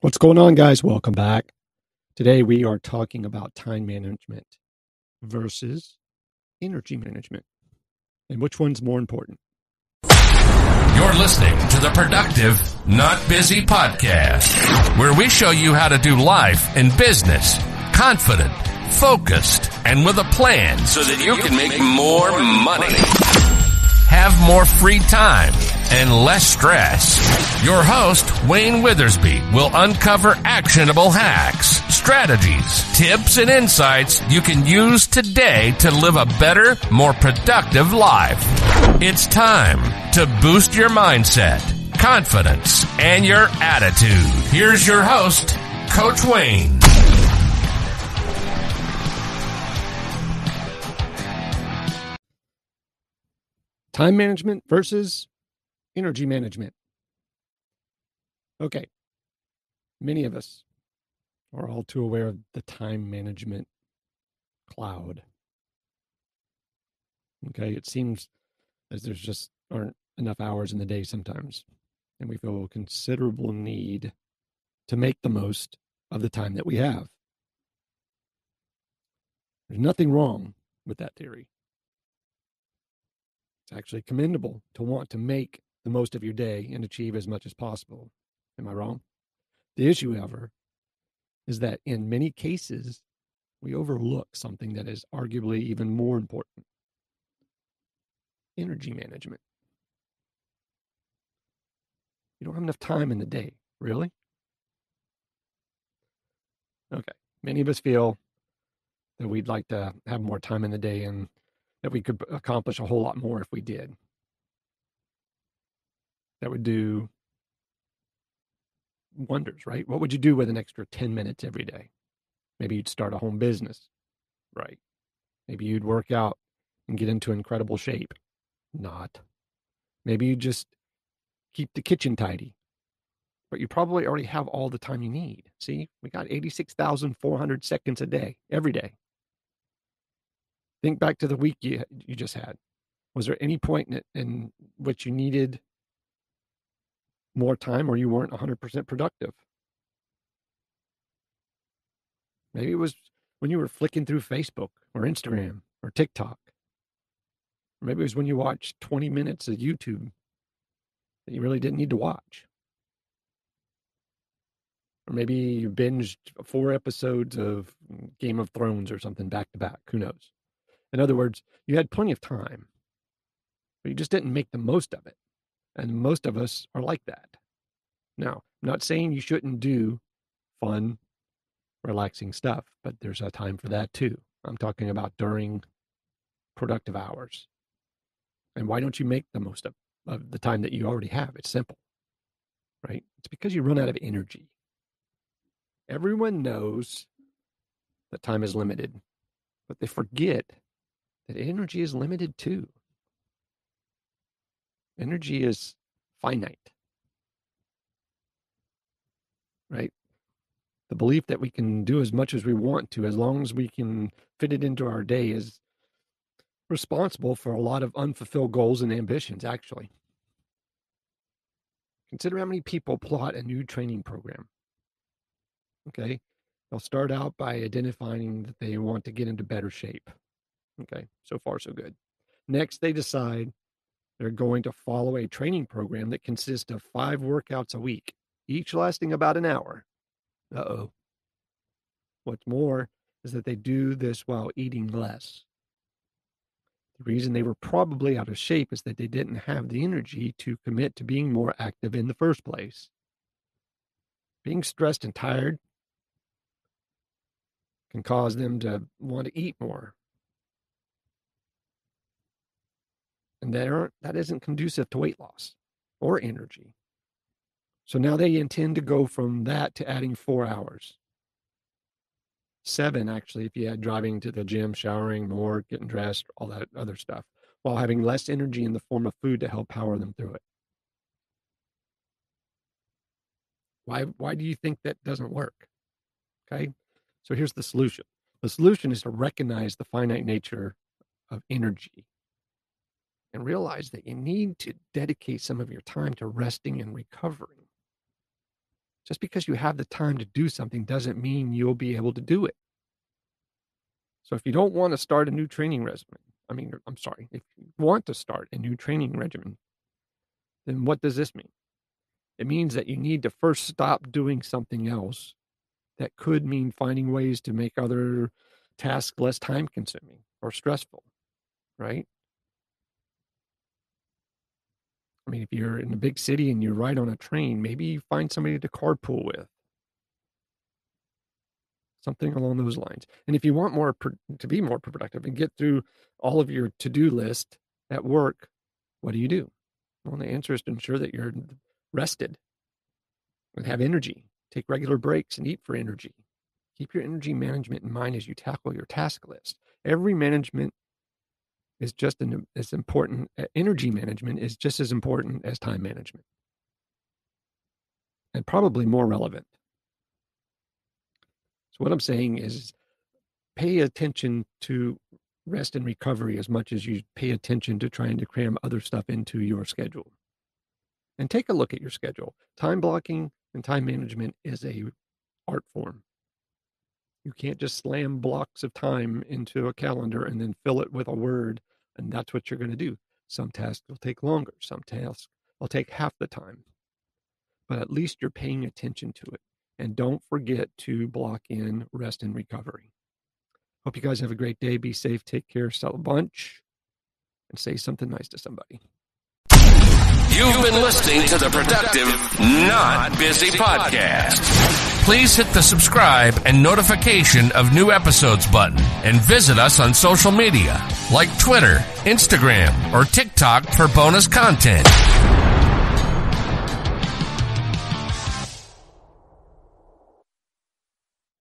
What's going on, guys? Welcome back. Today we are talking about time management versus energy management and which one's more important. You're listening to the Productive, Not Busy podcast, where we show you how to do life and business confident, focused, and with a plan so that you can make more money, have more free time, and less stress. Your host, Wayne Withersby, will uncover actionable hacks, strategies, tips, and insights you can use today to live a better, more productive life. It's time to boost your mindset, confidence, and your attitude. Here's your host, Coach Wayne. Time management versus energy management. Okay. Many of us are all too aware of the time management cloud. Okay. It seems as there's just aren't enough hours in the day sometimes, and we feel a considerable need to make the most of the time that we have. There's nothing wrong with that theory. It's actually commendable to want to make the most of your day and achieve as much as possible. Am I wrong? The issue, however, is that in many cases, we overlook something that is arguably even more important: energy management. You don't have enough time in the day, really? Okay. Many of us feel that we'd like to have more time in the day and that we could accomplish a whole lot more if we did. That would do wonders, right? What would you do with an extra 10 minutes every day? Maybe you'd start a home business, right? Maybe you'd work out and get into incredible shape. Not. Maybe you just keep the kitchen tidy, but you probably already have all the time you need. See, we got 86,400 seconds a day, every day. Think back to the week you just had. Was there any point in which you needed more time or you weren't 100% productive? Maybe it was when you were flicking through Facebook or Instagram or TikTok. Or maybe it was when you watched 20 minutes of YouTube that you really didn't need to watch. Or maybe you binged 4 episodes of Game of Thrones or something back to back. Who knows? In other words, you had plenty of time, but you just didn't make the most of it. And most of us are like that. Now, I'm not saying you shouldn't do fun, relaxing stuff, but there's a time for that too. I'm talking about during productive hours. And why don't you make the most of the time that you already have? It's simple, right? It's because you run out of energy. Everyone knows that time is limited, but they forget that energy is limited too. Energy is finite, right? The belief that we can do as much as we want to, as long as we can fit it into our day, is responsible for a lot of unfulfilled goals and ambitions, actually. Consider how many people plot a new training program. Okay. They'll start out by identifying that they want to get into better shape. Okay. So far, so good. Next, they decide they're going to follow a training program that consists of 5 workouts a week, each lasting about an hour. Uh-oh. What's more is that they do this while eating less. The reason they were probably out of shape is that they didn't have the energy to commit to being more active in the first place. Being stressed and tired can cause them to want to eat more. And that isn't conducive to weight loss or energy. So now they intend to go from that to adding 4 hours. 7, actually, if you add driving to the gym, showering more, getting dressed, all that other stuff, while having less energy in the form of food to help power them through it. Why do you think that doesn't work? Okay. So here's the solution. The solution is to recognize the finite nature of energy and realize that you need to dedicate some of your time to resting and recovering. Just because you have the time to do something doesn't mean you'll be able to do it. So if you don't want to start a new training regimen, if you want to start a new training regimen, then what does this mean? It means that you need to first stop doing something else that could mean finding ways to make other tasks less time consuming or stressful, right? I mean, if you're in a big city and you ride on a train, maybe you find somebody to carpool with. Something along those lines. And if you want to be more productive and get through all of your to-do list at work, what do? Well, the answer is to ensure that you're rested and have energy. Take regular breaks and eat for energy. Keep your energy management in mind as you tackle your task list. Every management is just as important. Energy management is just as important as time management, and probably more relevant. So what I'm saying is pay attention to rest and recovery as much as you pay attention to trying to cram other stuff into your schedule. And take a look at your schedule. Time blocking and time management is a art form. You can't just slam blocks of time into a calendar and then fill it with a word, and that's what you're going to do. Some tasks will take longer. Some tasks will take half the time. But at least you're paying attention to it. And don't forget to block in rest and recovery. Hope you guys have a great day. Be safe. Take care. Sell a bunch. And say something nice to somebody. You've been listening to the Productive, Not Busy podcast. Please hit the subscribe and notification of new episodes button and visit us on social media like Twitter, Instagram, or TikTok for bonus content.